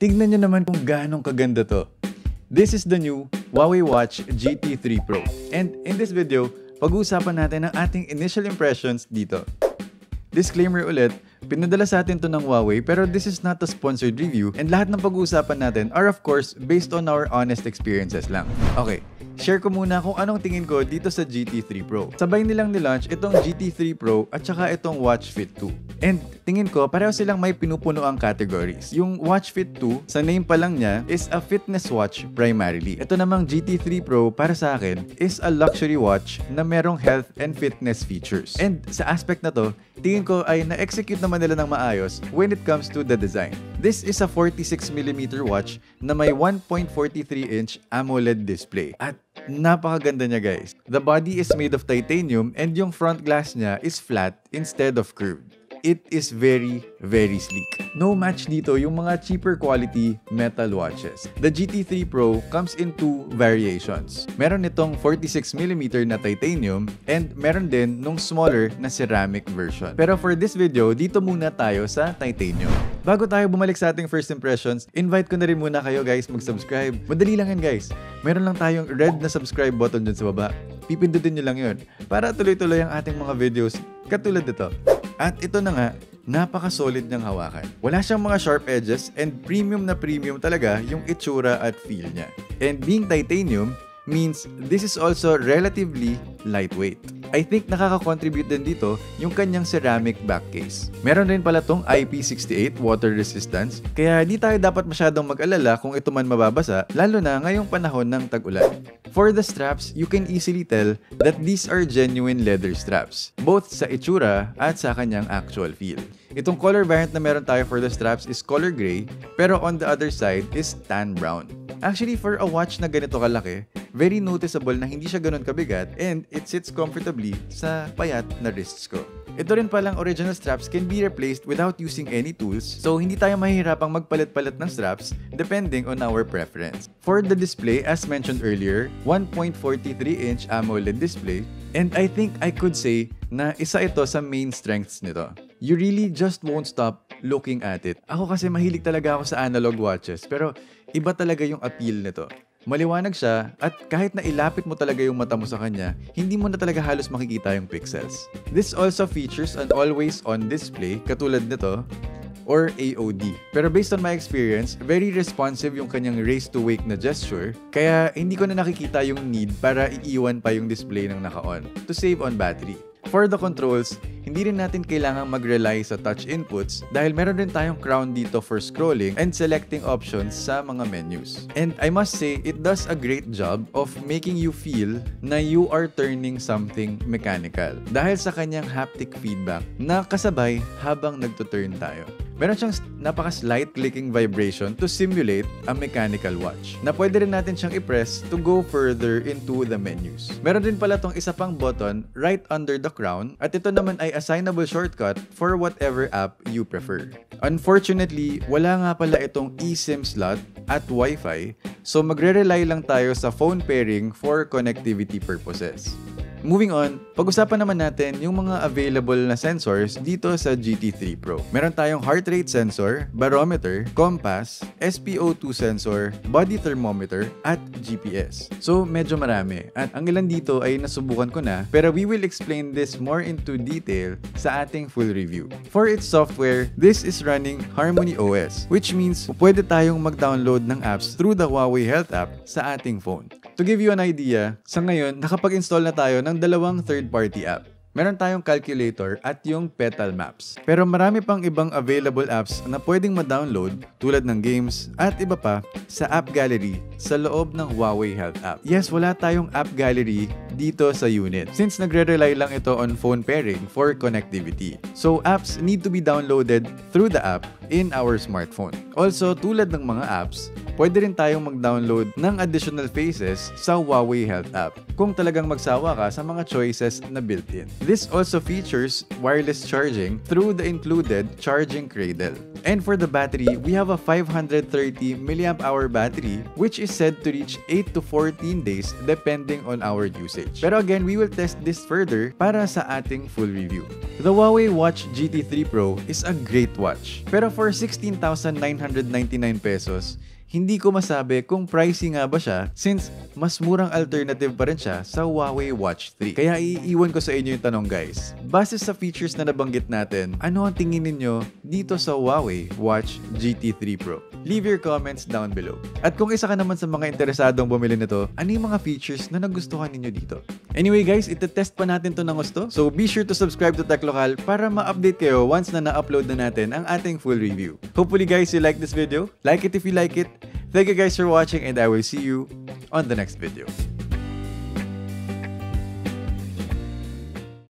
tignan nyo naman kung gaano kaganda to. This is the new Huawei Watch GT3 Pro. And in this video, pag-uusapan natin ang ating initial impressions dito. Disclaimer ulit, pinadala sa atin to ng Huawei pero this is not a sponsored review and lahat ng pag-uusapan natin are of course based on our honest experiences lang. Okay, share ko muna kung anong tingin ko dito sa GT3 Pro. Sabay nilang nilaunch itong GT3 Pro at saka itong Watch Fit 2. And tingin ko pareho silang may pinupuno ang categories. Yung Watch Fit 2, sa name pa lang niya, is a fitness watch primarily. Ito namang GT3 Pro para sa akin is a luxury watch na merong health and fitness features. And sa aspect na to, tingin ko ay na-execute naman nila ng maayos when it comes to the design. This is a 46mm watch na may 1.43-inch AMOLED display. At napakaganda niya guys. The body is made of titanium and yung front glass niya is flat instead of curved. It is very, very sleek. No match dito yung mga cheaper quality metal watches. The GT3 Pro comes in two variations. Meron itong 46mm na titanium and meron din nung smaller na ceramic version. Pero for this video, dito muna tayo sa titanium. Bago tayo bumalik sa ating first impressions, invite ko na rin muna kayo guys mag-subscribe. Madali lang yan guys. Meron lang tayong red na subscribe button dun sa baba. Pipindutin nyo lang yun para tuloy-tuloy ang ating mga videos katulad nito. At ito na nga, napaka-solid niyang hawakan. Wala siyang mga sharp edges and premium talaga yung itsura at feel niya. And being titanium means this is also relatively lightweight. I think nakaka-contribute din dito yung kanyang ceramic back case. Meron rin pala tong IP68 water resistance, kaya di tayo dapat masyadong mag-alala kung ito man mababasa, lalo na ngayong panahon ng tag-ulan. For the straps, you can easily tell that these are genuine leather straps, both sa itsura at sa kanyang actual feel. Itong color variant na meron tayo for the straps is color gray, pero on the other side is tan brown. Actually, for a watch na ganito kalaki, very noticeable na hindi siya ganun kabigat and it sits comfortably sa payat na wrists ko. Ito rin palang original straps can be replaced without using any tools, so hindi tayo mahihirapang magpalit-palit ng straps depending on our preference. For the display, as mentioned earlier, 1.43-inch AMOLED display, and I think I could say na isa ito sa main strengths nito. You really just won't stop looking at it. Ako kasi mahilig talaga ako sa analog watches, pero iba talaga yung appeal nito. Maliwanag siya at kahit na ilapit mo talaga yung mata mo sa kanya, hindi mo na talaga halos makikita yung pixels. This also features an always-on display katulad nito, or AOD. Pero based on my experience, very responsive yung kanyang raise-to-wake na gesture, kaya hindi ko na nakikita yung need para iiwan pa yung display ng naka-on to save on battery. For the controls, hindi rin natin kailangang mag-rely sa touch inputs dahil meron rin tayong crown dito for scrolling and selecting options sa mga menus. And I must say, it does a great job of making you feel na you are turning something mechanical dahil sa kanyang haptic feedback na kasabay habang nagtuturn tayo. Meron siyang napaka-slight clicking vibration to simulate a mechanical watch na pwede rin natin siyang i-press to go further into the menus. Meron din pala tong isa pang button right under the crown at ito naman ay assignable shortcut for whatever app you prefer. Unfortunately, wala nga pala itong eSIM slot at Wi-Fi, so magre-rely lang tayo sa phone pairing for connectivity purposes. Moving on, pag-usapan naman natin yung mga available na sensors dito sa GT3 Pro. Meron tayong heart rate sensor, barometer, compass, SpO2 sensor, body thermometer, at GPS. So, medyo marami. At ang ilan dito ay nasubukan ko na, pero we will explain this more into detail sa ating full review. For its software, this is running Harmony OS, which means pwede tayong mag-download ng apps through the Huawei Health app sa ating phone. To give you an idea, sa ngayon, nakapag-install na tayo ng dalawang third-party app. Meron tayong calculator at yung Petal Maps. Pero marami pang ibang available apps na pwedeng ma-download tulad ng games at iba pa sa App Gallery sa loob ng Huawei Health app. Yes, wala tayong App Gallery dito sa unit since nagre-rely lang ito on phone pairing for connectivity. So apps need to be downloaded through the app in our smartphone. Also, tulad ng mga apps, pwede rin tayong mag-download ng additional faces sa Huawei Health app kung talagang magsawa ka sa mga choices na built-in. This also features wireless charging through the included charging cradle. And for the battery, we have a 530 mAh battery which is said to reach 8 to 14 days depending on our usage. Pero again, we will test this further para sa ating full review. The Huawei Watch GT3 Pro is a great watch. Pero for 16,999 pesos, hindi ko masabi kung pricey nga ba siya since mas murang alternative pa rin siya sa Huawei Watch 3. Kaya iiwan ko sa inyo yung tanong guys. Base sa features na nabanggit natin, ano ang tingin ninyo dito sa Huawei Watch GT3 Pro? Leave your comments down below. At kung isa ka naman sa mga interesadong bumili nito, ano yung mga features na nagustuhan ninyo dito? Anyway guys, itetest pa natin to ng gusto. So be sure to subscribe to TechLocal para ma-update kayo once na na-upload na natin ang ating full review. Hopefully guys, you like this video. Like it if you like it. Thank you guys for watching and I will see you on the next video.